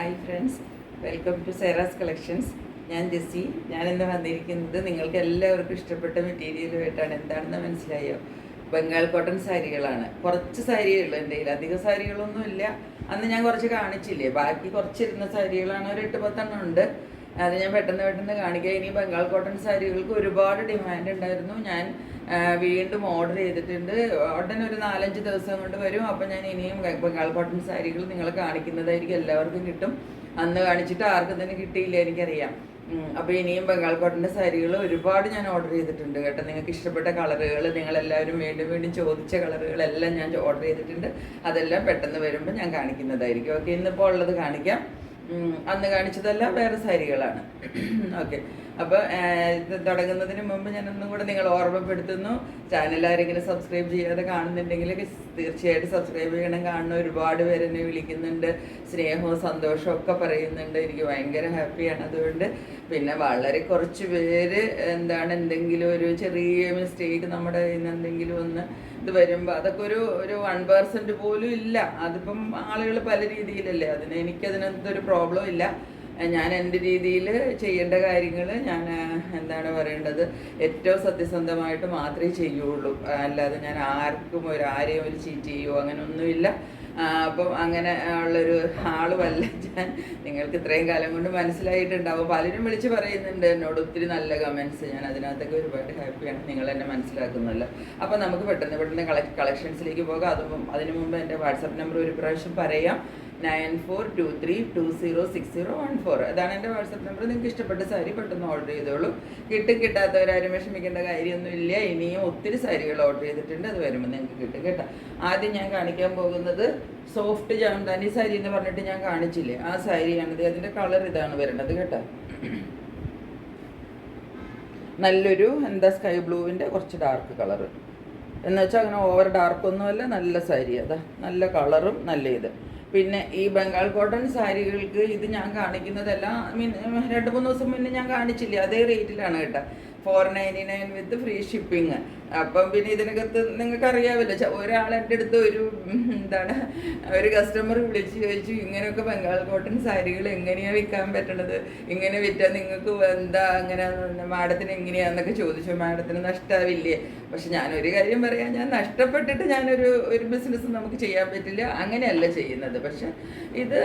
Hi friends, welcome to സേറാസ് collections. ഞാൻ ജെസ്സി. ഞാനിന്ന് വന്നിരിക്കുന്നത് നിങ്ങൾക്ക് എല്ലാവർക്കും ഇഷ്ടപ്പെട്ട മെറ്റീരിയലുമായിട്ടാണ്. എന്താണെന്ന് മനസ്സിലായോ? ബംഗാൾ കോട്ടൺ സാരികളാണ്. കുറച്ച് സാരികളുള്ളൂ എൻ്റെ കയ്യിൽ, അധികം സാരികളൊന്നും ഇല്ല. അന്ന് ഞാൻ കുറച്ച് കാണിച്ചില്ലേ, ബാക്കി കുറച്ചിരുന്ന സാരികളാണ്, ഒരു 8-10 ഉണ്ട്. അത് ഞാൻ പെട്ടെന്ന് കാണിക്കാം. ഇനി ബംഗാൾ കോട്ടൺ സാരികൾക്ക് ഒരുപാട് ഡിമാൻഡ് ഉണ്ടായിരുന്നു. ഞാൻ വീണ്ടും ഓർഡർ ചെയ്തിട്ടുണ്ട്. ഉടനെ ഒരു 4-5 ദിവസം കൊണ്ട് വരും. അപ്പം ഞാൻ ഇനിയും ബംഗാൾ കോട്ടൺ സാരികൾ നിങ്ങളെ കാണിക്കുന്നതായിരിക്കും. എല്ലാവർക്കും കിട്ടും. അന്ന് കാണിച്ചിട്ട് ആർക്കും തന്നെ കിട്ടിയില്ല, എനിക്കറിയാം. അപ്പോൾ ഇനിയും ബംഗാൾ കോട്ടൻ്റെ സാരികൾ ഒരുപാട് ഞാൻ ഓർഡർ ചെയ്തിട്ടുണ്ട് കേട്ടോ. നിങ്ങൾക്ക് ഇഷ്ടപ്പെട്ട കളറുകൾ, നിങ്ങളെല്ലാവരും വീണ്ടും ചോദിച്ച കളറുകളെല്ലാം ഞാൻ ഓർഡർ ചെയ്തിട്ടുണ്ട്. അതെല്ലാം പെട്ടെന്ന് വരുമ്പോൾ ഞാൻ കാണിക്കുന്നതായിരിക്കും. ഓക്കെ, ഇന്നിപ്പോൾ ഉള്ളത് കാണിക്കാം. അന്ന് കാണിച്ചതല്ല, വേറെ സാരികളാണ്. ഓക്കെ, അപ്പോൾ ഇത് തുടങ്ങുന്നതിന് മുമ്പ് ഞാനൊന്നും കൂടെ നിങ്ങൾ ഓർമ്മപ്പെടുത്തുന്നു. ചാനൽ ആരെങ്കിലും സബ്സ്ക്രൈബ് ചെയ്യാതെ കാണുന്നുണ്ടെങ്കിൽ തീർച്ചയായിട്ടും സബ്സ്ക്രൈബ് ചെയ്യണം. കാണുന്ന ഒരുപാട് പേര് എന്നെ വിളിക്കുന്നുണ്ട്, സ്നേഹവും സന്തോഷവും ഒക്കെ പറയുന്നുണ്ട്. എനിക്ക് ഭയങ്കര ഹാപ്പിയാണ് അതുകൊണ്ട്. പിന്നെ വളരെ കുറച്ച് പേര് എന്തെങ്കിലും ഒരു ചെറിയ മിസ്റ്റേക്ക് നമ്മുടെ കയ്യിൽ നിന്ന് എന്തെങ്കിലും ഒന്ന് ഇത് വരുമ്പോൾ അതൊക്കെ ഒരു 1% പോലും ഇല്ല. അതിപ്പം ആളുകൾ പല രീതിയിലല്ലേ, എനിക്കതിനകത്തൊരു പ്രോബ്ലം ഇല്ല. ഞാൻ എൻ്റെ രീതിയിൽ ചെയ്യേണ്ട കാര്യങ്ങൾ ഞാൻ പറയേണ്ടത്, ഏറ്റവും സത്യസന്ധമായിട്ട് മാത്രമേ ചെയ്യുള്ളൂ. അല്ലാതെ ഞാൻ ആരെയും ഒരു ചീറ്റ് ചെയ്യുമോ അങ്ങനെയൊന്നുമില്ല. അപ്പം അങ്ങനെ ഉള്ളൊരു ആളുമല്ല ഞാൻ. നിങ്ങൾക്ക് ഇത്രയും കാലം കൊണ്ട് മനസ്സിലായിട്ടുണ്ടാവും. പലരും വിളിച്ച് പറയുന്നുണ്ട് എന്നോട്, ഒത്തിരി നല്ല കമൻസ്. ഞാൻ അതിനകത്തൊക്കെ ഒരുപാട് ഹാപ്പിയാണ്, നിങ്ങൾ എന്നെ മനസ്സിലാക്കുന്നല്ലോ. അപ്പം നമുക്ക് പെട്ടെന്ന് കളക്ഷൻസിലേക്ക് പോകാം. അതിനു മുമ്പ് എൻ്റെ വാട്സപ്പ് നമ്പർ ഒരു പ്രാവശ്യം പറയാം. 9423206014. അതാണ് എൻ്റെ വാട്സപ്പ് നമ്പർ. നിങ്ങൾക്ക് ഇഷ്ടപ്പെട്ട സാരി പെട്ടെന്ന് ഓർഡർ ചെയ്തോളൂ. കിട്ടാത്തവരാരും വിഷമിക്കേണ്ട കാര്യമൊന്നും ഇല്ല. ഇനിയും ഒത്തിരി സാരികൾ ഓർഡർ ചെയ്തിട്ടുണ്ട്, അത് വരുമ്പോൾ നിങ്ങൾക്ക് കിട്ടും കേട്ടോ. ആദ്യം ഞാൻ കാണിക്കാൻ പോകുന്നത് സോഫ്റ്റ് ജാംദാനി സാരി എന്ന് പറഞ്ഞിട്ട് ഞാൻ കാണിച്ചില്ലേ, ആ സാരിയാണിത്. അതിൻ്റെ കളർ ഇതാണ് വരുന്നത് കേട്ടോ. നല്ലൊരു സ്കൈ ബ്ലൂവിൻ്റെ കുറച്ച് ഡാർക്ക് കളറ് എന്ന് വെച്ചാൽ അങ്ങനെ ഓവർ ഡാർക്കൊന്നുമല്ല, നല്ല സാരി. അതാ നല്ല കളറും നല്ല ഇത്. പിന്നെ ഈ ബംഗാൾ കോട്ടൺ സാരികൾക്ക് ഇത് ഞാൻ കാണിക്കുന്നതെല്ലാം 2-3 ദിവസം മുന്നേ ഞാൻ കാണിച്ചില്ലേ, അതേ റേറ്റിലാണ് കേട്ടോ. 499 വിത്ത് ഫ്രീ ഷിപ്പിങ്. അപ്പം പിന്നെ ഇതിനകത്ത് നിങ്ങൾക്ക് അറിയാമല്ലോ, ഒരാൾ എൻ്റെ അടുത്ത് ഒരു കസ്റ്റമർ വിളിച്ച് ചോദിച്ചു, ഇങ്ങനെയൊക്കെ ബംഗാൾ കോട്ടൺ സാരികൾ എങ്ങനെയാണ് വിൽക്കാൻ പറ്റണത്, ഇങ്ങനെ വിറ്റാൽ നിങ്ങൾക്ക് അങ്ങനെ മാഡത്തിന് എങ്ങനെയാണെന്നൊക്കെ ചോദിച്ചു. മാഡത്തിന് നഷ്ടമാവില്ലേ? പക്ഷെ ഞാനൊരു കാര്യം പറയാം, ഞാൻ നഷ്ടപ്പെട്ടിട്ട് ഞാനൊരു ബിസിനസ് നമുക്ക് ചെയ്യാൻ പറ്റില്ല, അങ്ങനെയല്ല ചെയ്യുന്നത്. പക്ഷെ ഇത്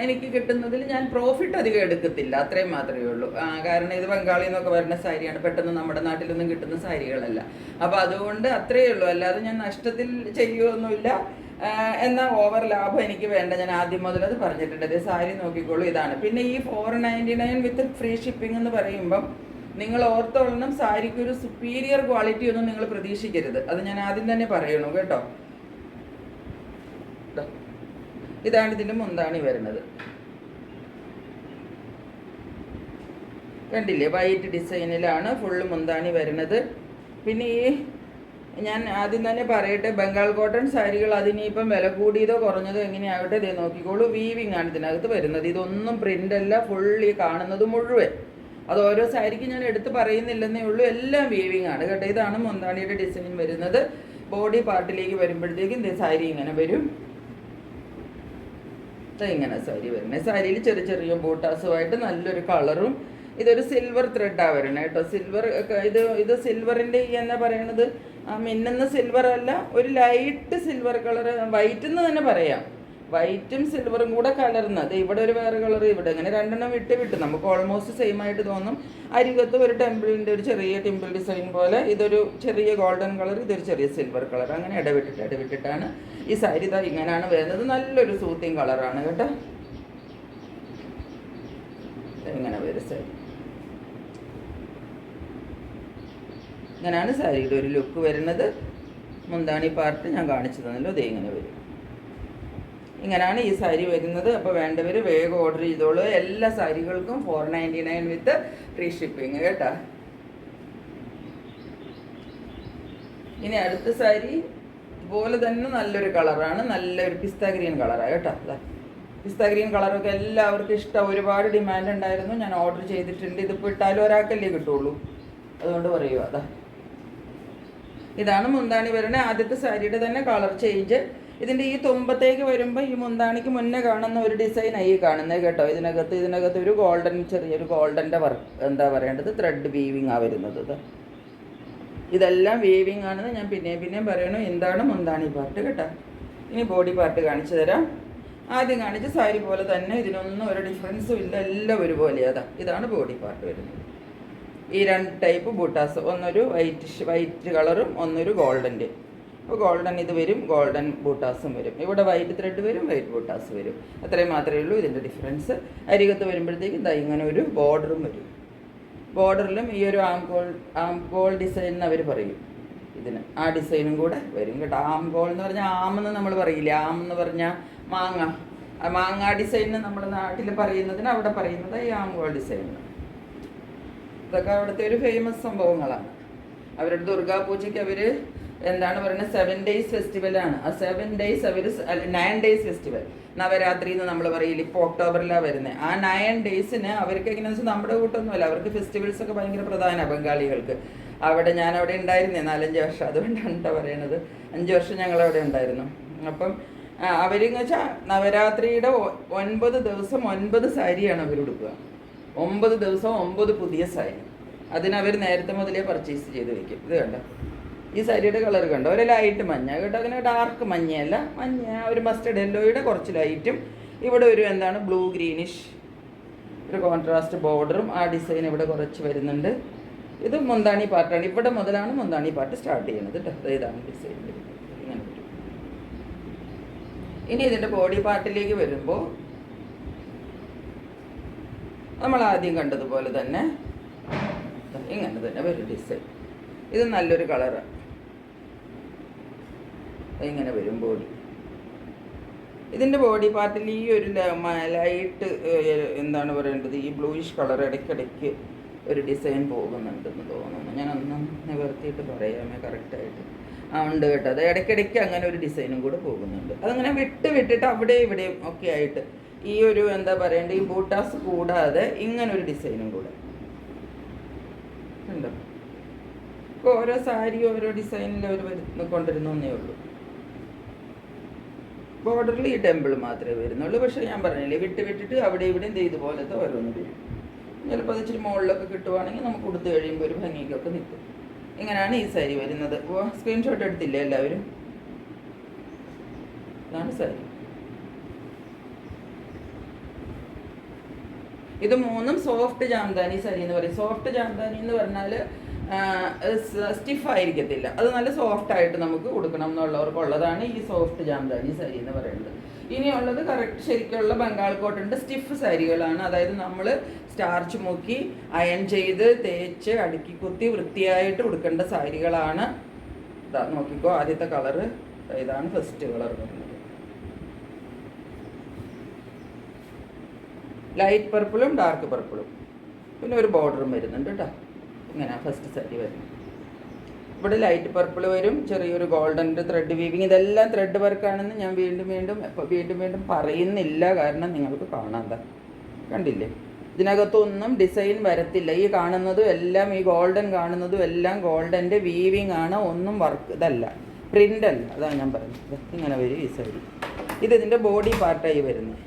എനിക്ക് കിട്ടുന്നതിൽ ഞാൻ പ്രോഫിറ്റ് അധികം എടുക്കത്തില്ല, അത്രയും മാത്രമേ ഉള്ളൂ. കാരണം ഇത് ബംഗാളിൽ നിന്നൊക്കെ വരുന്ന സാരിയാണ്, പെട്ടെന്ന് നമ്മുടെ നാട്ടിലൊന്നും കിട്ടുന്ന സാരികളല്ല. അപ്പോൾ അതുകൊണ്ട് അത്രയേ ഉള്ളൂ, അല്ലാതെ ഞാൻ നഷ്ടത്തിൽ ചെയ്യുമൊന്നുമില്ല. എന്നാൽ ഓവർ ലാഭം എനിക്ക് വേണ്ട. ഞാൻ ആദ്യം മുതലത് പറഞ്ഞിട്ടുണ്ട്. ഇത് സാരി നോക്കിക്കോളൂ, ഇതാണ്. പിന്നെ ഈ 499 വിത്ത് ഫ്രീ ഷിപ്പിംഗ് എന്ന് പറയുമ്പം നിങ്ങൾ ഓർത്തോളണം, സാരിക്കൊരു സുപ്പീരിയർ ക്വാളിറ്റി ഒന്നും നിങ്ങൾ പ്രതീക്ഷിക്കരുത്. അത് ഞാൻ ആദ്യം തന്നെ പറയണു കേട്ടോ. ഇതാണ് ഇതിൻ്റെ മുന്താണി വരുന്നത്. കണ്ടില്ലേ, വൈറ്റ് ഡിസൈനിലാണ് ഫുള്ള് മുന്താണി വരുന്നത്. പിന്നെ ഞാൻ ആദ്യം തന്നെ പറയട്ടെ, ബംഗാൾ കോട്ടൺ സാരികൾ അതിനിപ്പം വില കൂടിയതോ കുറഞ്ഞതോ എങ്ങനെയാവട്ടെ, ഇതേ നോക്കിക്കോളൂ. വീവിങ് ആണ് ഇതിനകത്ത് വരുന്നത്. ഇതൊന്നും പ്രിൻ്റ് അല്ല, ഫുള്ളി കാണുന്നത് മുഴുവൻ. അത് ഓരോ സാരിക്ക് ഞാൻ എടുത്ത് പറയുന്നില്ലെന്നേ ഉള്ളൂ, എല്ലാം വീവിങ് ആണ് കേട്ടോ. ഇതാണ് മുന്താണിയുടെ ഡിസൈൻ വരുന്നത്. ബോഡി പാർട്ടിലേക്ക് വരുമ്പോഴത്തേക്കും ഇത് സാരി ഇങ്ങനെ വരും. ഇങ്ങനെ സാരി വരുന്നത്. സാരിയിൽ ചെറിയ ബൂട്ടാസുമായിട്ട് നല്ലൊരു കളറും. ഇതൊരു സിൽവർ ത്രെഡാണ് വരണേ കേട്ടോ. സിൽവർ ഇത് സിൽവറിൻ്റെ എന്നാ പറയണത്, മിന്നുന്ന സിൽവർ അല്ല, ഒരു ലൈറ്റ് സിൽവർ കളർ, വൈറ്റ് എന്ന് തന്നെ പറയാം. വൈറ്റും സിൽവറും കൂടെ കലർന്നത്. ഇവിടെ ഒരു വേറെ കളർ, ഇവിടെ ഇങ്ങനെ 2 വിട്ട് നമുക്ക് ഓൾമോസ്റ്റ് സെയിം ആയിട്ട് തോന്നും. അരികത്ത് ഒരു ടെമ്പിളിൻ്റെ ഒരു ചെറിയ ടെമ്പിൾ ഡിസൈൻ പോലെ, ഇതൊരു ചെറിയ ഗോൾഡൻ കളർ, ഇതൊരു ചെറിയ സിൽവർ കളർ. അങ്ങനെ ഇടവിട്ടിട്ടാണ് ഈ സാരി. ഇതാ ഇങ്ങനെയാണ് വരുന്നത്. നല്ലൊരു സൂത്തിങ് കളറാണ് കേട്ടോ. ഇങ്ങനെ വരും സാരി. ഇങ്ങനെയാണ് സാരിയുടെ ഒരു ലുക്ക് വരുന്നത്. മുന്താണി പാർട്ട് ഞാൻ കാണിച്ചു തന്നല്ലോ, അതേ ഇങ്ങനെ വരും. ഇങ്ങനെയാണ് ഈ സാരി വരുന്നത്. അപ്പോൾ വേണ്ടവർ വേഗം ഓർഡർ ചെയ്തോളൂ. എല്ലാ സാരികൾക്കും 499 വിത്ത് ഫ്രീ ഷിപ്പിംഗ് കേട്ടോ. ഇനി അടുത്ത സാരി ഇതുപോലെ തന്നെ നല്ലൊരു കളറാണ്, നല്ലൊരു പിസ്ത ഗ്രീൻ കളറാണ് കേട്ടോ. പിസ്ത ഗ്രീൻ കളറൊക്കെ എല്ലാവർക്കും ഇഷ്ടം, ഒരുപാട് ഡിമാൻഡ് ഉണ്ടായിരുന്നു. ഞാൻ ഓർഡർ ചെയ്തിട്ടുണ്ട്. ഇതിപ്പോൾ ഇട്ടാലും ഒരാൾക്കല്ലേ കിട്ടുള്ളൂ, അതുകൊണ്ട് പറയുക. ഇതാണ് മുന്താണി വരുന്നത്. ആദ്യത്തെ സാരിയുടെ തന്നെ കളർ ചേഞ്ച്. ഇതിൻ്റെ ഈ തുമ്പത്തേക്ക് വരുമ്പോൾ ഈ മുന്താണിക്ക് മുന്നേ കാണുന്ന ഒരു ഡിസൈനായി കാണുന്നത് കേട്ടോ. ഇതിനകത്ത് ഒരു ഗോൾഡൻ, ചെറിയൊരു ഗോൾഡൻ്റെ വർക്ക്, എന്താ പറയേണ്ടത്, ത്രെഡ് വീവിങ് ആ വരുന്നത്. ഇതെല്ലാം വീവിങ് ആണെന്ന് ഞാൻ പിന്നെയും പറയണു. എന്താണ് മുന്താണി പാർട്ട് കേട്ടോ. ഇനി ബോഡി പാർട്ട് കാണിച്ചു തരാം. ആദ്യം കാണിച്ച സാരി പോലെ തന്നെ, ഇതിനൊന്നും ഒരു ഡിഫറൻസും ഇല്ല, എല്ലാം ഒരുപോലെ. ഇതാണ് ബോഡി പാർട്ട് വരുന്നത്. ഈ 2 ടൈപ്പ് ബൂട്ടാസ്, ഒന്നൊരു വൈറ്റ് കളറും ഒന്നൊരു ഗോൾഡൻ്റെ. അപ്പോൾ ഗോൾഡൻ ഇത് വരും, ഗോൾഡൻ ബൂട്ടാസും വരും. ഇവിടെ വൈറ്റ് ത്രെഡ് വരും, വൈറ്റ് ബൂട്ടാസ് വരും. അത്രയും മാത്രമേ ഉള്ളൂ ഇതിൻ്റെ ഡിഫറൻസ്. അരികത്ത് വരുമ്പോഴത്തേക്കും ഇങ്ങനെ ഒരു ബോർഡറും വരും. ബോർഡറിലും ഈ ഒരു ആംകോൾ ഡിസൈൻ എന്ന് അവർ പറയും ഇതിന്. ആ ഡിസൈനും കൂടെ വരും കേട്ടോ. ആംകോൾ എന്ന് പറഞ്ഞാൽ ആമെന്ന് നമ്മൾ പറയില്ലേ, ആം എന്ന് പറഞ്ഞാൽ മാങ്ങ. ആ മാങ്ങ ഡിസൈനിന് നമ്മുടെ നാട്ടിൽ പറയുന്നതിന് അവിടെ പറയുന്നത് ഈ ആംകോൾ ഡിസൈൻ. ഇതൊക്കെ അവിടുത്തെ ഒരു ഫേമസ് സംഭവങ്ങളാണ്. അവരുടെ ദുർഗാപൂജയ്ക്ക് അവർ എന്താണ് പറയുന്നത്, 7 days ഫെസ്റ്റിവലാണ്. ആ 7 days അവർ 9 days ഫെസ്റ്റിവൽ, നവരാത്രി എന്ന് നമ്മൾ പറയില്ല, ഇപ്പോൾ ഒക്ടോബറിലാണ് വരുന്നത്. ആ 9 daysന് അവർക്ക് എങ്ങനെയാണെന്ന് വെച്ചാൽ നമ്മുടെ കൂട്ടൊന്നുമല്ല, അവർക്ക് ഫെസ്റ്റിവൽസ് ഒക്കെ ഭയങ്കര പ്രധാനമാണ് ബംഗാളികൾക്ക്. അവിടെ ഉണ്ടായിരുന്നേ 4-5 വർഷം, അതുകൊണ്ടാണ് കേട്ടോ പറയണത്. 5 വർഷം ഞങ്ങളവിടെ ഉണ്ടായിരുന്നു. അപ്പം അവരെന്ന് വെച്ചാൽ നവരാത്രിയുടെ 9 ദിവസം 9 സാരിയാണ് അവരുടുക്കുക. 9 ദിവസം 9 പുതിയ സാരി. അതിനവർ നേരത്തെ മുതലേ പർച്ചേസ് ചെയ്ത് വെക്കും. ഇത് കണ്ടോ, ഈ സാരിയുടെ കളർ കണ്ടോ, ഒരു ലൈറ്റ് മഞ്ഞ കേട്ടോ. അങ്ങനെ ഡാർക്ക് മഞ്ഞയല്ല, മഞ്ഞ ഒരു മസ്റ്റർഡ് യെല്ലോയുടെ കുറച്ച് ലൈറ്റും. ഇവിടെ ഒരു എന്താണ് ബ്ലൂ ഗ്രീനിഷ് ഒരു കോൺട്രാസ്റ്റ് ബോർഡറും. ആ ഡിസൈൻ ഇവിടെ കുറച്ച് വരുന്നുണ്ട്. ഇത് മുന്താണി പാർട്ടാണ്. ഇവിടെ മുതലാണ് മുന്താണി പാർട്ട് സ്റ്റാർട്ട് ചെയ്യുന്നത് കേട്ടോ. ഇതാണ് ഡിസൈൻ. ഇങ്ങനെ വരും. ഇനി ഇതിൻ്റെ ബോഡി പാർട്ടിലേക്ക് വരുമ്പോൾ നമ്മൾ ആദ്യം കണ്ടതുപോലെ തന്നെ ഇങ്ങനെ തന്നെ വരും ഡിസൈൻ. ഇത് നല്ലൊരു കളറാണ്. ഇങ്ങനെ വരും ബോഡി. ഇതിൻ്റെ ബോഡി പാർട്ടിൽ ഈ ഒരു ലൈറ്റ് എന്താണ് പറയേണ്ടത്, ഈ ബ്ലൂയിഷ് കളർ ഇടയ്ക്കിടയ്ക്ക് ഒരു ഡിസൈൻ പോകുന്നുണ്ടെന്ന് തോന്നുന്നു. ഞാനൊന്നും നിവർത്തിയിട്ട് പറയാമേ കറക്റ്റായിട്ട്. ഉണ്ട് കേട്ടോ. അത് ഇടയ്ക്കിടയ്ക്ക് അങ്ങനെ ഒരു ഡിസൈനും കൂടെ പോകുന്നുണ്ട്. അതങ്ങനെ വിട്ടിട്ട് അവിടെ ഇവിടെയും ഒക്കെ ആയിട്ട് ഈ ഒരു എന്താ പറയേണ്ടത്, ഈ ബൂട്ടാസ് കൂടാതെ ഇങ്ങനെ ഒരു ഡിസൈനും കൂടെ ഉണ്ടോ. ഇപ്പോൾ ഓരോ സാരി ഓരോ ഡിസൈനിൽ അവർ കൊണ്ടുവരുന്നേ ഉള്ളൂ. ബോർഡറിൽ ഈ ടെമ്പിൾ മാത്രമേ വരുന്നുള്ളൂ. പക്ഷേ ഞാൻ പറഞ്ഞില്ലേ, വിട്ടിട്ട് അവിടെ ഇവിടെയും ഇതുപോലത്തെ ഓരോന്ന് വരും. ചിലപ്പോൾ അത് ഇച്ചിരി മുകളിലൊക്കെ കിട്ടുവാണെങ്കിൽ നമുക്ക് കൊടുത്ത് കഴിയുമ്പോൾ ഒരു ഭംഗിക്കൊക്കെ നിൽക്കും. ഇങ്ങനെയാണ് ഈ സാരി വരുന്നത്. സ്ക്രീൻഷോട്ട് എടുത്തില്ലേ എല്ലാവരും? ഇതാണ് സാരി. ഇത് 3ഉം സോഫ്റ്റ് ജാംദാനി സാരി എന്ന് പറയും. സോഫ്റ്റ് ജാംദാനി എന്ന് പറഞ്ഞാൽ സ്റ്റിഫായിരിക്കത്തില്ല, അത് നല്ല സോഫ്റ്റായിട്ട് നമുക്ക് കൊടുക്കണം എന്നുള്ളവർക്കുള്ളതാണ് ഈ സോഫ്റ്റ് ജാംദാനി സാരി എന്ന് പറയുന്നത്. ഇനിയുള്ളത് കറക്റ്റ് ശരിക്കുള്ള ബംഗാൾ കോട്ടൻ്റെ സ്റ്റിഫ് സാരികളാണ്. അതായത് നമ്മൾ സ്റ്റാർച്ച് മുക്കി അയൺ ചെയ്ത് തേച്ച് അടുക്കി കുത്തി വൃത്തിയായിട്ട് ഉടുക്കേണ്ട സാരികളാണ്. ഇതാ നോക്കിക്കോ, ആദ്യത്തെ കളറ് ഇതാണ്, ഫസ്റ്റ് കളർ വരുന്നത്. ലൈറ്റ് പർപ്പിളും ഡാർക്ക് പർപ്പിളും, പിന്നെ ഒരു ബോർഡറും വരുന്നുണ്ട് കേട്ടോ. ഇങ്ങനെ ഫസ്റ്റ് സാരി വരും. ഇവിടെ ലൈറ്റ് പർപ്പിൾ വരും, ചെറിയൊരു ഗോൾഡൻ്റെ ത്രെഡ് വീവിങ്. ഇതെല്ലാം ത്രെഡ് വർക്കാണെന്ന് ഞാൻ വീണ്ടും പറയുന്നില്ല, കാരണം നിങ്ങൾക്ക് കാണാം. കണ്ടില്ലേ, ഇതിനകത്തൊന്നും ഡിസൈൻ വരത്തില്ല. ഈ കാണുന്നതും എല്ലാം, ഈ ഗോൾഡൻ കാണുന്നതും എല്ലാം ഗോൾഡൻ്റെ വീവിങ് ആണ്, ഒന്നും വർക്ക് ഇതല്ല, പ്രിൻ്റ് അല്ല. അതാണ് ഞാൻ പറയുന്നത്. ഇങ്ങനെ വരും ഈ സാരി. ഇതിൻ്റെ ബോഡി പാർട്ടായി വരുന്നത്.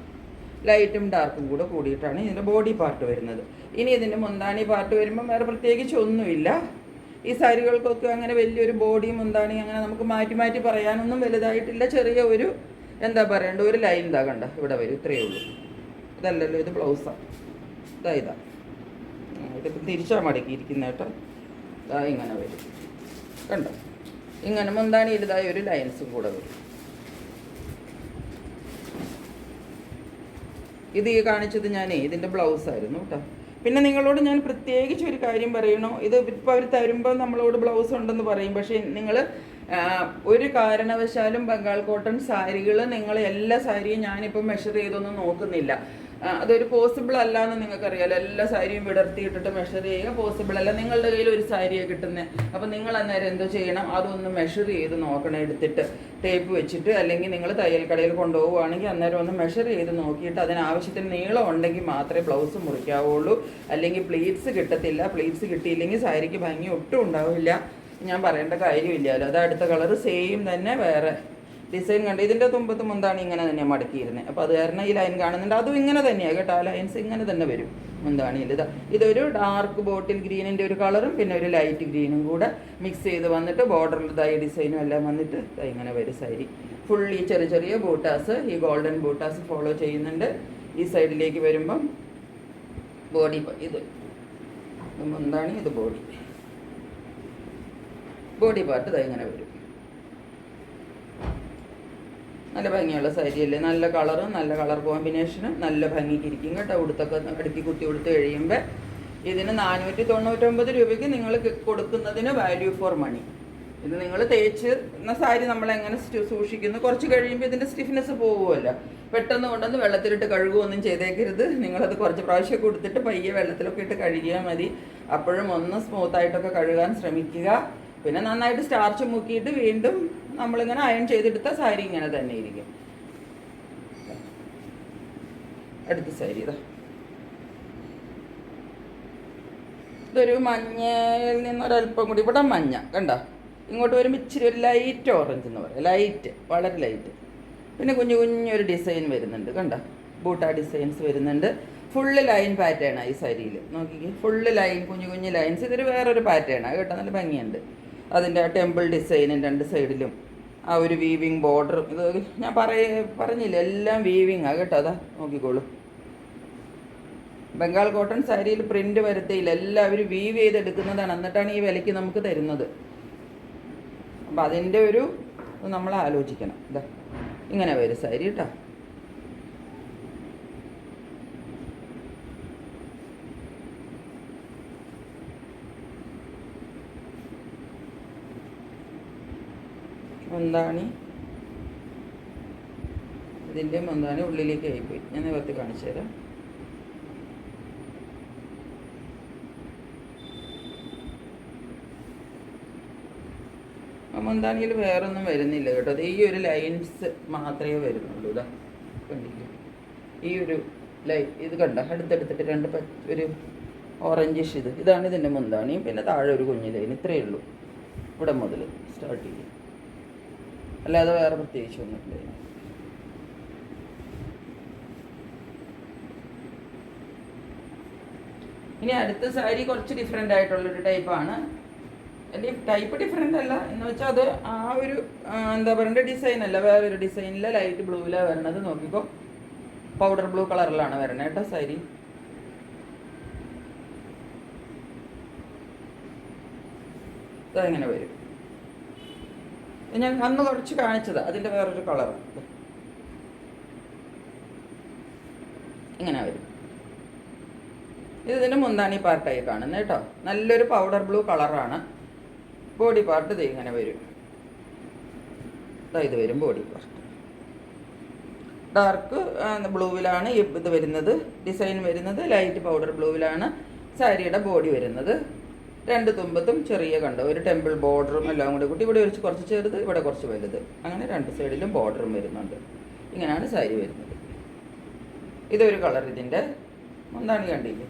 ലൈറ്റും ഡാർക്കും കൂടെ കൂടിയിട്ടാണ് ഇതിൻ്റെ ബോഡി പാർട്ട് വരുന്നത്. ഇനി ഇതിൻ്റെ മുന്താണി പാർട്ട് വരുമ്പോൾ വേറെ പ്രത്യേകിച്ച് ഒന്നുമില്ല. ഈ സാരികൾക്കൊക്കെ അങ്ങനെ വലിയൊരു ബോഡി മുന്താണി അങ്ങനെ നമുക്ക് മാറ്റി പറയാനൊന്നും വലുതായിട്ടില്ല. ചെറിയ ഒരു എന്താ പറയേണ്ട ഒരു ലൈൻ ഇതാ കണ്ട ഇവിടെ വരും, ഇത്രയേ ഉള്ളൂ. ഇതല്ലല്ലോ, ഇത് ബ്ലൗസാണ്. ഇതാ ഇതിപ്പം തിരിച്ചാൽ മടക്കിയിരിക്കുന്ന കേട്ടോ. ഇതാ ഇങ്ങനെ വരും കണ്ടോ. ഇങ്ങനെ മുന്താണിയിൽ ഇതായ ഒരു ലൈൻസും കൂടെ വരും. ഇത് ഈ കാണിച്ചത് ഞാനേ ഇതിൻ്റെ ബ്ലൗസായിരുന്നു കേട്ടോ. പിന്നെ നിങ്ങളോട് ഞാൻ പ്രത്യേകിച്ച് ഒരു കാര്യം പറയണോ, ഇത് ഇപ്പോൾ അവർ തരുമ്പോൾ നമ്മളോട് ബ്ലൗസ് ഉണ്ടെന്ന് പറയും. പക്ഷേ നിങ്ങൾ ഒരു കാരണവശാലും ബംഗാൾ കോട്ടൺ സാരികൾ നിങ്ങൾ എല്ലാ സാരിയും ഞാനിപ്പോൾ മെഷർ ചെയ്തൊന്നും നോക്കുന്നില്ല. അതൊരു പോസിബിൾ അല്ല എന്ന് നിങ്ങൾക്കറിയാലോ. എല്ലാ സാരിയും വിടർത്തിയിട്ടിട്ട് മെഷർ ചെയ്യുക പോസിബിൾ അല്ല. നിങ്ങളുടെ കയ്യിൽ ഒരു സാരിയാണ് കിട്ടുന്നത്. അപ്പോൾ നിങ്ങൾ അന്നേരം എന്തോ ചെയ്യണം, അതൊന്ന് മെഷർ ചെയ്ത് നോക്കണം, എടുത്തിട്ട് ടേപ്പ് വെച്ചിട്ട്. അല്ലെങ്കിൽ നിങ്ങൾ തയ്യൽ കടയിൽ കൊണ്ടുപോവുകയാണെങ്കിൽ അന്നേരം ഒന്ന് മെഷർ ചെയ്ത് നോക്കിയിട്ട് അതിനാവശ്യത്തിന് നീളം ഉണ്ടെങ്കിൽ മാത്രമേ ബ്ലൗസ് മുറിക്കാവുള്ളൂ. അല്ലെങ്കിൽ പ്ലീറ്റ്സ് കിട്ടത്തില്ല. പ്ലീറ്റ്സ് കിട്ടിയില്ലെങ്കിൽ സാരിക്ക് ഭംഗി ഒട്ടും ഉണ്ടാവില്ല. ഞാൻ പറയേണ്ട കാര്യമില്ലല്ലോ. അത് അടുത്ത കളർ സെയിം തന്നെ വേറെ ഡിസൈൻ കണ്ട് ഇതിൻ്റെ തുമ്പത്ത് മുന്താണി ഇങ്ങനെ തന്നെയാണ് മടക്കിയിരുന്നത്. അപ്പോൾ അത് കാരണം ഈ ലൈൻ കാണുന്നുണ്ട്, അതും ഇങ്ങനെ തന്നെയാണ് കേട്ടോ. ആ ലൈൻസ് ഇങ്ങനെ തന്നെ വരും മുന്താണിയിൽ. ഇതൊരു ഡാർക്ക് ബോട്ടിൽ ഗ്രീനിൻ്റെ ഒരു കളറും പിന്നെ ഒരു ലൈറ്റ് ഗ്രീനും കൂടെ മിക്സ് ചെയ്ത് വന്നിട്ട് ബോർഡറിൽ ഈ ഡിസൈനും എല്ലാം വന്നിട്ട് ഇങ്ങനെ വരും സാരി. ഫുൾ ഈ ചെറിയ ചെറിയ ബൂട്ടാസ്, ഈ ഗോൾഡൻ ബൂട്ടാസ് ഫോളോ ചെയ്യുന്നുണ്ട്. ഈ സൈഡിലേക്ക് വരുമ്പം ബോഡി ഇത് മുന്താണി, ഇത് ബോഡി പാർട്ട് ഇങ്ങനെ വരും. നല്ല ഭംഗിയുള്ള സാരിയല്ലേ, നല്ല കളറും നല്ല കളർ കോമ്പിനേഷനും നല്ല ഭംഗിക്ക് ഇരിക്കും കേട്ടോ. ഉടുത്തൊക്കെ അടുക്കി കുത്തി കൊടുത്ത് കഴിയുമ്പോൾ ഇതിന് 499 രൂപയ്ക്ക് നിങ്ങൾ കൊടുക്കുന്നതിന് വാല്യൂ ഫോർ മണി. ഇത് നിങ്ങൾ തേച്ച് സാരി നമ്മളെങ്ങനെ സൂക്ഷിക്കുന്നു, കുറച്ച് കഴിയുമ്പോൾ ഇതിൻ്റെ സ്റ്റിഫ്നെസ് പോകുമല്ലോ. പെട്ടെന്ന് കൊണ്ടുവന്ന് വെള്ളത്തിലിട്ട് കഴുകുകയൊന്നും ചെയ്തേക്കരുത്. നിങ്ങളത് കുറച്ച് പ്രാവശ്യം കൊടുത്തിട്ട് പയ്യെ വെള്ളത്തിലൊക്കെ ഇട്ട് കഴുകിയാൽ മതി. അപ്പോഴും ഒന്ന് സ്മൂത്തായിട്ടൊക്കെ കഴുകാൻ ശ്രമിക്കുക. പിന്നെ നന്നായിട്ട് സ്റ്റാർച്ച് മുക്കിയിട്ട് വീണ്ടും നമ്മളിങ്ങനെ അയൺ ചെയ്തെടുത്ത സാരി ഇങ്ങനെ തന്നെ ഇരിക്കും. അടുത്ത സാരി ഇതൊരു മഞ്ഞയിൽ നിന്നൊരല്പം കൂടി, ഇവിടെ മഞ്ഞ കണ്ട, ഇങ്ങോട്ട് വരുമ്പോൾ ഇച്ചിരി ഒരു ലൈറ്റ് ഓറഞ്ച് എന്ന് പറയാം, ലൈറ്റ്, വളരെ ലൈറ്റ്. പിന്നെ കുഞ്ഞൊരു ഡിസൈൻ വരുന്നുണ്ട് കണ്ട, ബൂട്ട ഡിസൈൻസ് വരുന്നുണ്ട്. ഫുള്ള് ലൈൻ പാറ്റേണാണ് ഈ സാരിയിൽ, നോക്കിക്കേ, ഫുള്ള് ലൈൻ, കുഞ്ഞു ലൈൻസ്. ഇതൊരു വേറൊരു പാറ്റേണാണ് കേട്ടോ, നല്ല ഭംഗിയുണ്ട്. അതിൻ്റെ ടെമ്പിൾ ഡിസൈനും രണ്ട് സൈഡിലും ആ ഒരു വീവിങ് ബോർഡർ. ഇത് ഞാൻ പറഞ്ഞില്ല, എല്ലാം വീവിങ്ങാണ് കേട്ടോ. അതാ നോക്കിക്കോളൂ. ബംഗാൾ കോട്ടൺ സാരിയിൽ പ്രിൻ്റ് വരുത്തിയില്ല, എല്ലാവരും വീവ് ചെയ്തെടുക്കുന്നതാണ്, എന്നിട്ടാണ് ഈ വിലയ്ക്ക് നമുക്ക് തരുന്നത്. അപ്പം അതിൻ്റെ ഒരു നമ്മൾ ആലോചിക്കണം. ഇതാ ഇങ്ങനെ വരും സാരി കേട്ടോ. മുന്താണി, ഇതിൻ്റെ മുന്താണി ഉള്ളിലേക്ക് ആയിപ്പോയി, ഞാൻ നിവർത്തി കാണിച്ചു തരാം. മുന്താണിയിൽ വേറൊന്നും വരുന്നില്ല കേട്ടോ. അത് ഈ ഒരു ലൈൻസ് മാത്രമേ വരുന്നുള്ളൂ. ഇതാ കണ്ടില്ലേ, ഈ ഒരു ലൈൻ ഇത് കണ്ട, അടുത്തെടുത്തിട്ട് രണ്ട് ഒരു ഓറഞ്ചിഷ് ഇതാണ് ഇതിൻ്റെ മുന്താണിയും. പിന്നെ താഴെ ഒരു കുഞ്ഞു ലൈൻ, ഇത്രയേ ഉള്ളൂ. ഇവിടെ മുതൽ സ്റ്റാർട്ട് ചെയ്യും, അല്ലാതെ വേറെ പ്രത്യേകിച്ചൊന്നുമില്ല. ഇനി അടുത്ത സാരി കുറച്ച് ഡിഫറെൻ്റ് ആയിട്ടുള്ളൊരു ടൈപ്പാണ്. ടൈപ്പ് ഡിഫറെൻ്റ് അല്ല എന്ന് വെച്ചാൽ അത് ആ ഒരു എന്താ പറയണ്ട ഡിസൈൻ അല്ല, വേറൊരു ഡിസൈനിലെ ലൈറ്റ് ബ്ലൂവിലാണ് വരണത്. നോക്കിക്കോ, പൗഡർ ബ്ലൂ കളറിലാണ് വരണത് കേട്ടോ സാരി. ഇതെങ്ങനെ വരും, ഞാൻ അന്ന് കുറച്ച് കാണിച്ചതാണ്, അതിൻ്റെ വേറൊരു കളറ് ഇങ്ങനെ വരും. ഇതിൻ്റെ മുന്താണി പാർട്ടായി കാണുന്നത് കേട്ടോ. നല്ലൊരു പൗഡർ ബ്ലൂ കളറാണ്. ബോഡി പാർട്ട് ഇത് ഇങ്ങനെ വരും. ഇത് വരും ബോഡി പാർട്ട്. ഡാർക്ക് ബ്ലൂവിലാണ് ഇത് വരുന്നത്, ഡിസൈൻ വരുന്നത് ലൈറ്റ് പൗഡർ ബ്ലൂവിലാണ് സാരിയുടെ ബോഡി വരുന്നത്. രണ്ട് തുമ്പത്തും ചെറിയ കണ്ടോ ഒരു ടെമ്പിൾ ബോർഡറും എല്ലാം കൂടി കൂട്ടി, ഇവിടെ കുറച്ച് ചെറുത്, ഇവിടെ കുറച്ച് വലുത്, അങ്ങനെ രണ്ട് സൈഡിലും ബോർഡറും വരുന്നുണ്ട്. ഇങ്ങനെയാണ് സാരി വരുന്നത്. ഇതൊരു കളർ. ഇതിൻ്റെ മുന്താണി കണ്ടില്ലേ,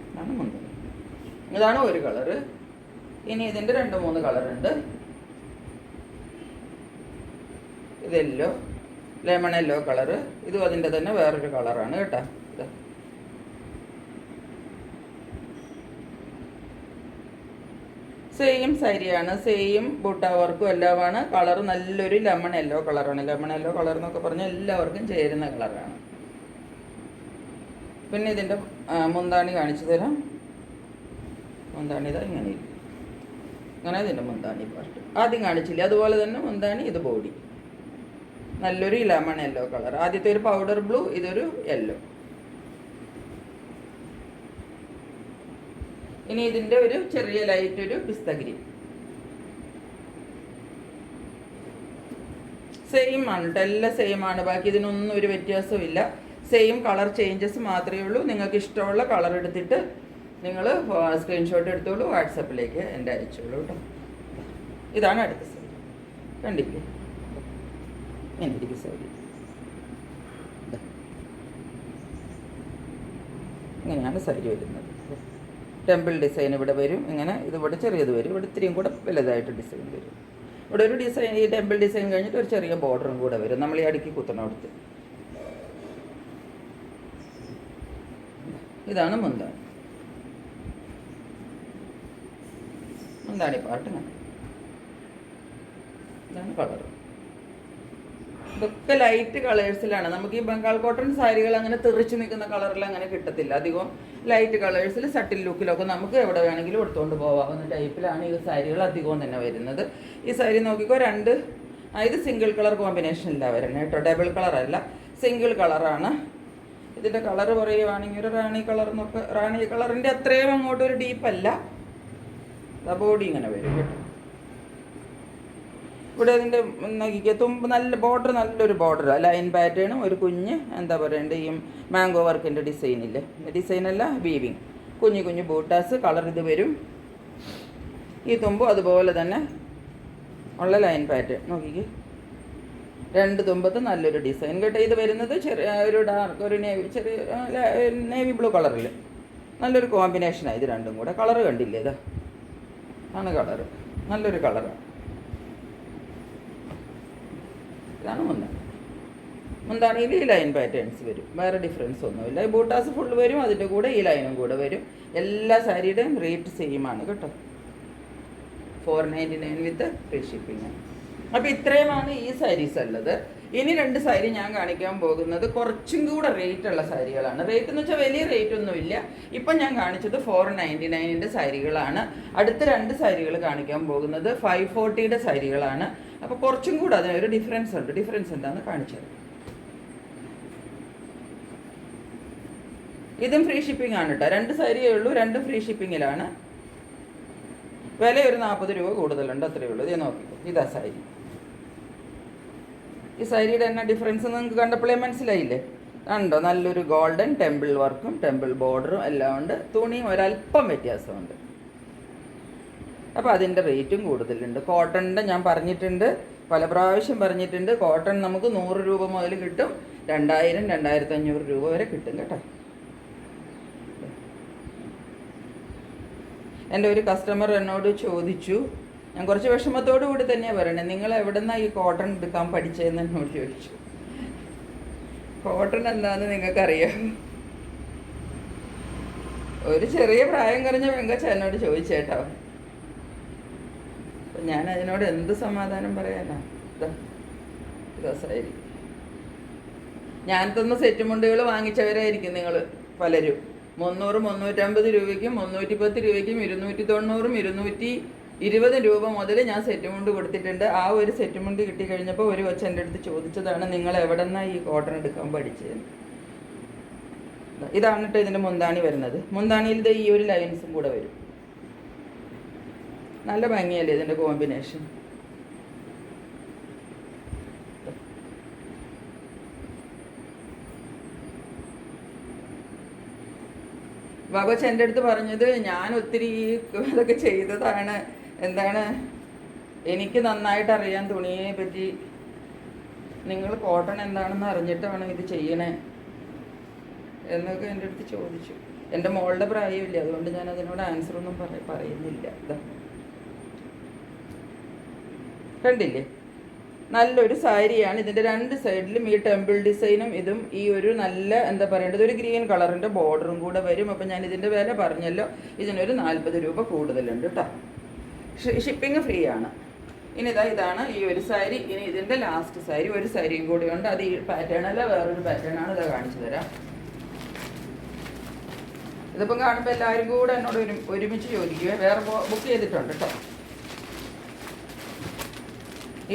ഇതാണ് മുന്താണി. ഇതാണ് ഒരു കളറ്. ഇനി ഇതിൻ്റെ 2-3 കളറുണ്ട്. ഇത് യെല്ലോ, ലെമൺ യെല്ലോ കളറ്. ഇതും അതിൻ്റെ തന്നെ വേറൊരു കളറാണ് കേട്ടോ. സെയിം സാരിയാണ്, സെയിം ബൂട്ട വർക്കും എല്ലാമാണ്. കളർ നല്ലൊരു ലെമൺ യെല്ലോ കളറാണ്. ലെമൺ യെല്ലോ കളർ എന്നൊക്കെ പറഞ്ഞാൽ എല്ലാവർക്കും ചേരുന്ന കളറാണ്. പിന്നെ ഇതിൻ്റെ മുന്താണി കാണിച്ചു തരാം. മുന്താണി ഇതാ ഇങ്ങനെ ഇരിക്കും, അങ്ങനെ ഇതിൻ്റെ മുന്താണി പാർട്ട് ആദ്യം കാണിച്ചില്ല, അതുപോലെ തന്നെ മുന്താണി. ഇത് ബോഡി നല്ലൊരു ലെമൺ യെല്ലോ കളർ. ആദ്യത്തെ ഒരു പൗഡർ ബ്ലൂ, ഇതൊരു യെല്ലോ. ഇനി ഇതിൻ്റെ ഒരു ചെറിയ ലൈറ്റ് ഒരു പിസ്ത ഗ്രീൻ. സെയിം ആണ് കേട്ടോ, എല്ലാം സെയിം ആണ്. ബാക്കി ഇതിനൊന്നും ഒരു വ്യത്യാസവും ഇല്ല. സെയിം കളർ ചേഞ്ചസ് മാത്രമേ ഉള്ളൂ. നിങ്ങൾക്ക് ഇഷ്ടമുള്ള കളർ എടുത്തിട്ട് നിങ്ങൾ സ്ക്രീൻഷോട്ട് എടുത്തോളൂ, വാട്സപ്പിലേക്ക് എൻ്റെ അയച്ചോളൂ കേട്ടോ. ഇതാണ് അടുത്ത സാരി. കണ്ടില്ലേ, ഇങ്ങനെ ഇരിക്കും സാരി. ഇങ്ങനെയാണ് സാരി വരുന്നത്. ടെമ്പിൾ ഡിസൈൻ ഇവിടെ വരും, ഇങ്ങനെ ഇതിവിടെ ചെറിയത് വരും, ഇവിടെ ഇത്തിരിയും കൂടെ വലുതായിട്ട് ഡിസൈൻ വരും. ഇവിടെ ഒരു ഡിസൈൻ, ഈ ടെമ്പിൾ ഡിസൈൻ കഴിഞ്ഞിട്ട് ഒരു ചെറിയ ബോർഡറും കൂടെ വരും നമ്മൾ ഈ അടുക്കി കുത്തണടുത്ത്. ഇതാണ് മുന്താണി. മുന്താണി പാട്ട് ഇങ്ങനെ, ഇതാണ് കളർ. ഇതൊക്കെ ലൈറ്റ് കളേഴ്സിലാണ്. നമുക്ക് ഈ ബംഗാൾ കോട്ടൺ സാരികൾ അങ്ങനെ തെറിച്ച് നിൽക്കുന്ന കളറിൽ അങ്ങനെ കിട്ടത്തില്ല. അധികം ലൈറ്റ് കളേഴ്സിൽ സട്ടിൽ ലുക്കിലൊക്കെ നമുക്ക് എവിടെ വേണമെങ്കിലും എടുത്തുകൊണ്ട് പോകാവുന്ന ടൈപ്പിലാണ് ഈ സാരികൾ അധികവും തന്നെ വരുന്നത്. ഈ സാരി നോക്കിക്കോ, ഇത് സിംഗിൾ കളർ കോമ്പിനേഷനിലാണ് വരുന്നത് കേട്ടോ, ഡബിൾ കളറല്ല, സിംഗിൾ കളറാണ്. ഇതിൻ്റെ കളർ പറയുവാണെങ്കിൽ ഒരു റാണി കളർ എന്നൊക്കെ, റാണി കളറിൻ്റെ അത്രയും അങ്ങോട്ട് ഒരു ഡീപ്പല്ല. ബോഡി ഇങ്ങനെ വരും കേട്ടോ. ഇവിടെ അതിൻ്റെ നോക്കിക്കുക, തുമ്പ് നല്ല ബോർഡർ, നല്ലൊരു ബോർഡർ, ലൈൻ പാറ്റേണും ഒരു കുഞ്ഞ് എന്താ പറയണ്ടേ ഈ മാംഗോ വർക്കിൻ്റെ ഡിസൈനില്ലേ, ഡിസൈനല്ല വീവിങ്, കുഞ്ഞു കുഞ്ഞു ബൂട്ടാസ് കളർ ഇത് വരും. ഈ തുമ്പും അതുപോലെ തന്നെ ഉള്ള ലൈൻ പാറ്റേൺ നോക്കിക്കേ, രണ്ട് തുമ്പത്ത് നല്ലൊരു ഡിസൈൻ കേട്ടോ. ഇത് വരുന്നത് ചെറിയ ഒരു ഡാർക്ക്, ഒരു നേവി ബ്ലൂ കളറിൽ നല്ലൊരു കോമ്പിനേഷനാണ് ഇത് രണ്ടും കൂടെ. കളർ കണ്ടില്ലേ, ഇതാ ആണ് കളർ, നല്ലൊരു കളറാണ്. ഇതാണ് മുന്താണിയിൽ ഈ ലൈൻ പാറ്റേൺസ് വരും, വേറെ ഡിഫറൻസ് ഒന്നുമില്ല. ഈ ബൂട്ടാസ് ഫുൾ വരും, അതിൻ്റെ കൂടെ ഈ ലൈനും കൂടെ വരും. എല്ലാ സാരിയുടെയും റേറ്റ് സെയിം ആണ് കേട്ടോ, 499 വിത്ത് ഫ്രീ ഷിപ്പിംഗ്. അപ്പോൾ ഇത്രയുമാണ് ഈ സാരീസ് ഉള്ളത്. ഇനി 2 സാരി ഞാൻ കാണിക്കാൻ പോകുന്നത് കുറച്ചും കൂടെ റേറ്റ് ഉള്ള സാരികളാണ്. റേറ്റ് എന്ന് വെച്ചാൽ വലിയ റേറ്റ് ഒന്നുമില്ല. ഇപ്പം ഞാൻ കാണിച്ചത് 499 സാരികളാണ്. അടുത്ത 2 സാരികൾ കാണിക്കാൻ പോകുന്നത് 540 സാരികളാണ്. അപ്പോൾ കുറച്ചും കൂടെ അതിനൊരു ഡിഫറൻസ് ഉണ്ട്. ഡിഫറൻസ് എന്താണെന്ന് കാണിച്ചത്. ഇതും ഫ്രീ ഷിപ്പിംഗ് ആണ് കേട്ടോ. 2 സാരിയേ ഉള്ളൂ, 2 ഫ്രീ ഷിപ്പിങ്ങിലാണ്. വില ഒരു 40 രൂപ കൂടുതലുണ്ട്, അത്രയേ ഉള്ളൂ. ഇത് നോക്കിക്കോ, ഇതാ സാരി. ഈ സാരിയുടെ തന്നെ ഡിഫറൻസ് നിങ്ങൾക്ക് കണ്ടപ്പോഴേ മനസ്സിലായില്ലേ? കണ്ടോ, നല്ലൊരു ഗോൾഡൻ ടെമ്പിൾ വർക്കും ടെമ്പിൾ ബോർഡറും എല്ലാം ഉണ്ട്. തുണിയും ഒരല്പം വ്യത്യാസമുണ്ട്. അപ്പോൾ അതിൻ്റെ റേറ്റും കൂടുതലുണ്ട്. കോട്ടണിൻ്റെ ഞാൻ പറഞ്ഞിട്ടുണ്ട്, പല പ്രാവശ്യം പറഞ്ഞിട്ടുണ്ട്. കോട്ടൺ നമുക്ക് 100 രൂപ മുതൽ കിട്ടും, 2000, 2500 രൂപ വരെ കിട്ടും കേട്ടോ. എൻ്റെ ഒരു കസ്റ്റമർ എന്നോട് ചോദിച്ചു, ഞാൻ കുറച്ച് വിഷമത്തോടു കൂടി തന്നെയാണ് പറയണത്, നിങ്ങൾ എവിടെ നിന്നാണ് ഈ കോട്ടൺ എടുക്കാൻ പഠിച്ചതെന്ന് എന്നോട് ചോദിച്ചു. കോട്ടൺ എന്താണെന്ന് നിങ്ങൾക്കറിയാം? ഒരു ചെറിയ പ്രായം കുറഞ്ഞ പെങ്കച്ച എന്നോട് ചോദിച്ചേട്ടോ. അപ്പം ഞാൻ അതിനോട് എന്ത് സമാധാനം പറയാനാ? രസമായിരിക്കും. ഞാൻ തന്ന സെറ്റ് മുണ്ടുകൾ വാങ്ങിച്ചവരായിരിക്കും നിങ്ങൾ പലരും. 300, 350 രൂപയ്ക്കും 310 രൂപയ്ക്കും 290, 220 രൂപ മുതൽ ഞാൻ സെറ്റ് മുണ്ട് കൊടുത്തിട്ടുണ്ട്. ആ ഒരു സെറ്റ് മുണ്ട് കിട്ടിക്കഴിഞ്ഞപ്പോൾ ഒരു കൊച്ചു എൻ്റെ അടുത്ത് ചോദിച്ചതാണ്, നിങ്ങൾ എവിടെ നിന്നാണ് ഈ കോട്ടൺ എടുക്കാൻ പഠിച്ചതെന്ന്. ഇതാണ് കേട്ടോ ഇതിൻ്റെ മുന്താണി വരുന്നത്. മുന്താണിയിൽ ഈ ഒരു ലൈൻസും കൂടെ വരും. നല്ല ഭംഗിയല്ലേ ഇതിൻ്റെ കോമ്പിനേഷൻ? ബാബോച്ച് എൻ്റെ അടുത്ത് പറഞ്ഞത്, ഞാൻ ഒത്തിരി ഇതൊക്കെ ചെയ്തതാണ്, എന്താണ് എനിക്ക് നന്നായിട്ട് അറിയാൻ തുണിയെ പറ്റി, നിങ്ങൾ കോട്ടൺ എന്താണെന്ന് അറിഞ്ഞിട്ടാണ് ഇത് ചെയ്യണേ എന്നൊക്കെ എൻ്റെ അടുത്ത് ചോദിച്ചു. എൻ്റെ മോളുടെ പ്രായമില്ല, അതുകൊണ്ട് ഞാൻ അതിനോട് ആൻസറൊന്നും പറയുന്നില്ല. കണ്ടില്ലേ, നല്ലൊരു സാരിയാണ്. ഇതിൻ്റെ 2 സൈഡിലും ഈ ടെമ്പിൾ ഡിസൈനും ഇതും ഈ ഒരു നല്ല എന്താ പറയേണ്ടത് ഒരു ഗ്രീൻ കളറിൻ്റെ ബോർഡറും കൂടെ വരും. അപ്പം ഞാൻ ഇതിൻ്റെ വില പറഞ്ഞല്ലോ, ഇതിനൊരു 40 രൂപ കൂടുതലുണ്ട് കേട്ടോ. ഷിപ്പിംഗ് ഫ്രീ ആണ്. ഇനി ഇതാണ് ഈ ഒരു സാരി. ഇനി ഇതിൻ്റെ ലാസ്റ്റ് സാരി, ഒരു സാരിയും കൂടി ഉണ്ട്. അത് ഈ പാറ്റേൺ അല്ല, വേറൊരു പാറ്റേൺ ആണ്. ഇതാ കാണിച്ചു തരാം. ഇതിപ്പം കാണുമ്പോൾ എല്ലാവരും കൂടെ എന്നോട് ഒരുമിച്ച് ചോദിക്കുക, വേറെ ബുക്ക് ചെയ്തിട്ടുണ്ട് കേട്ടോ.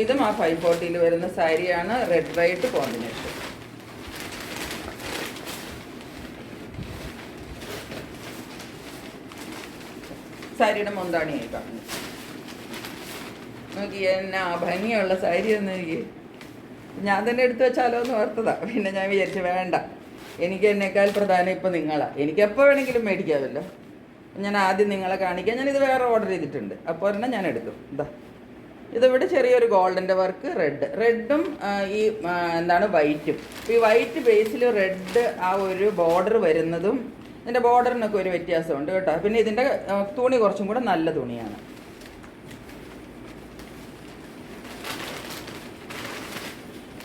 ഇതും ആ 540 വരുന്ന സാരിയാണ്, റെഡ് വൈറ്റ് കോമ്പിനേഷൻ. സാരിയുടെ മുന്താണിയായി കാണുന്നു. നോക്കി എന്നാ ഭംഗിയുള്ള സാരി ഒന്ന് എനിക്ക്, ഞാൻ തന്നെ എടുത്തു വെച്ചാലോ എന്ന് ഓർത്തതാ. പിന്നെ ഞാൻ വിചാരിച്ചു വേണ്ട, എനിക്ക് എന്നേക്കാൾ പ്രധാനം ഇപ്പം നിങ്ങളാണ്. എനിക്കെപ്പോൾ വേണമെങ്കിലും മേടിക്കാമല്ലോ. ഞാൻ ആദ്യം നിങ്ങളെ കാണിക്കാം. ഞാനിത് വേറെ ഓർഡർ ചെയ്തിട്ടുണ്ട്, അപ്പോൾ തന്നെ ഞാൻ എടുക്കും. ഇതിവിടെ ചെറിയൊരു ഗോൾഡൻ്റെ വർക്ക്, റെഡും ഈ എന്താണ് വൈറ്റും. ഈ വൈറ്റ് ബേസിൽ റെഡ് ആ ഒരു ബോർഡർ വരുന്നതും, ഇതിൻ്റെ ബോർഡറിനൊക്കെ ഒരു വ്യത്യാസമുണ്ട് കേട്ടോ. പിന്നെ ഇതിൻ്റെ തുണി കുറച്ചും കൂടെ നല്ല തുണിയാണ്.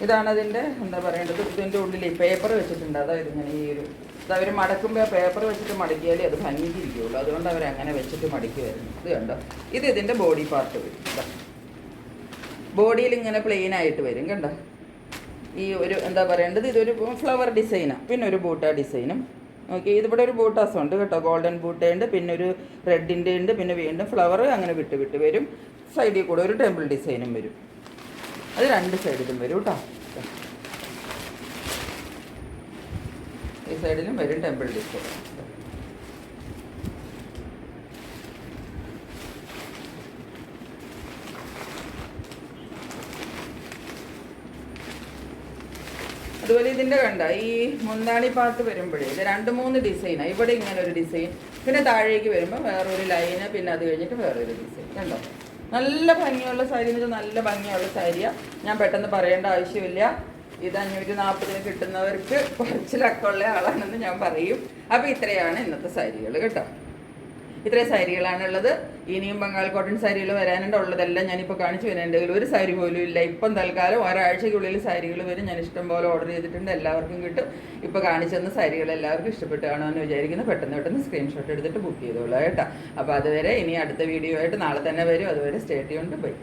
ഇതാണ് അതിൻ്റെ എന്താ പറയേണ്ടത്. ഇതിൻ്റെ ഉള്ളിൽ ഈ പേപ്പർ വെച്ചിട്ടുണ്ട്. അതായത് ഇങ്ങനെ ഈ ഒരു ഇത് അവർ മടക്കുമ്പോൾ പേപ്പർ വെച്ചിട്ട് മടക്കിയാലേ അത് ഭംഗിയിരിക്കുകയുള്ളൂ. അതുകൊണ്ട് അവർ അങ്ങനെ വെച്ചിട്ട് മടക്കി വരുന്നു. ഇത് കണ്ടോ, ഇത് ഇതിൻ്റെ ബോഡി പാർട്ട് വരും. ബോഡിയിൽ ഇങ്ങനെ പ്ലെയിൻ ആയിട്ട് വരും കണ്ടോ. ഈ ഒരു എന്താ പറയേണ്ടത്, ഇതൊരു ഫ്ലവർ ഡിസൈനാണ്. പിന്നെ ഒരു ബൂട്ട ഡിസൈനും. ഓക്കെ, ഇതിവിടെ ഒരു ബൂട്ടാസം ഉണ്ട് കേട്ടോ. ഗോൾഡൻ ബൂട്ടയുണ്ട്, പിന്നെ ഒരു റെഡിൻ്റെ ഉണ്ട്, പിന്നെ വീണ്ടും ഫ്ലവർ അങ്ങനെ വിട്ട് വിട്ട് വരും. സൈഡിൽ കൂടെ ഒരു ടെമ്പിൾ ഡിസൈനും വരും. അത് രണ്ട് സൈഡിലും വരും കേട്ടോ. ഈ സൈഡിലും വരും ടെമ്പിൾ ഡിസൈൻ. അതുപോലെ ഇതിൻ്റെ കണ്ട ഈ മുന്താണി പാർട്ട് വരുമ്പോഴേ ഇത് 2-3 ഡിസൈനാണ്. ഇവിടെ ഇങ്ങനെ ഒരു ഡിസൈൻ, പിന്നെ താഴേക്ക് വരുമ്പോൾ വേറൊരു ലൈന്, പിന്നെ അത് കഴിഞ്ഞിട്ട് വേറൊരു ഡിസൈൻ. കണ്ടോ, നല്ല ഭംഗിയുള്ള സാരി എന്ന് വെച്ചാൽ നല്ല ഭംഗിയുള്ള സാരിയാണ്. ഞാൻ പെട്ടെന്ന് പറയേണ്ട ആവശ്യമില്ല. ഇത് 540 കിട്ടുന്നവർക്ക് കുറച്ച് ലക്കമുള്ള ആളാണെന്ന് ഞാൻ പറയും. അപ്പോൾ ഇത്രയാണ് ഇന്നത്തെ സാരികൾ കേട്ടോ. ഇത്രയും സാരികളാണുള്ളത്. ഇനിയും ബംഗാൾ കോട്ടൺ സാരികൾ വരാനുണ്ട്. ഉള്ളതെല്ലാം ഞാനിപ്പോൾ കാണിച്ചു വരുന്നുണ്ടെങ്കിൽ ഒരു സാരി പോലും ഇല്ല. ഇപ്പം തൽക്കാലം ഒരാഴ്ചയ്ക്കുള്ളിൽ സാരികൾ വരും. ഞാൻ ഇഷ്ടം പോലെ ഓർഡർ ചെയ്തിട്ടുണ്ട്, എല്ലാവർക്കും കിട്ടും. ഇപ്പോൾ കാണിച്ചെന്ന സാരികൾ എല്ലാവർക്കും ഇഷ്ടപ്പെട്ട് കാണുമെന്ന് വിചാരിക്കുന്നു. പെട്ടെന്ന് സ്ക്രീൻഷോട്ട് എടുത്തിട്ട് ബുക്ക് ചെയ്തോളൂ കേട്ടോ. അപ്പോൾ അതുവരെ ഇനി അടുത്ത വീഡിയോ ആയിട്ട് നാളെ തന്നെ വരും. അതുവരെ സ്റ്റേ ട്യൂൺഡ്. ബൈ.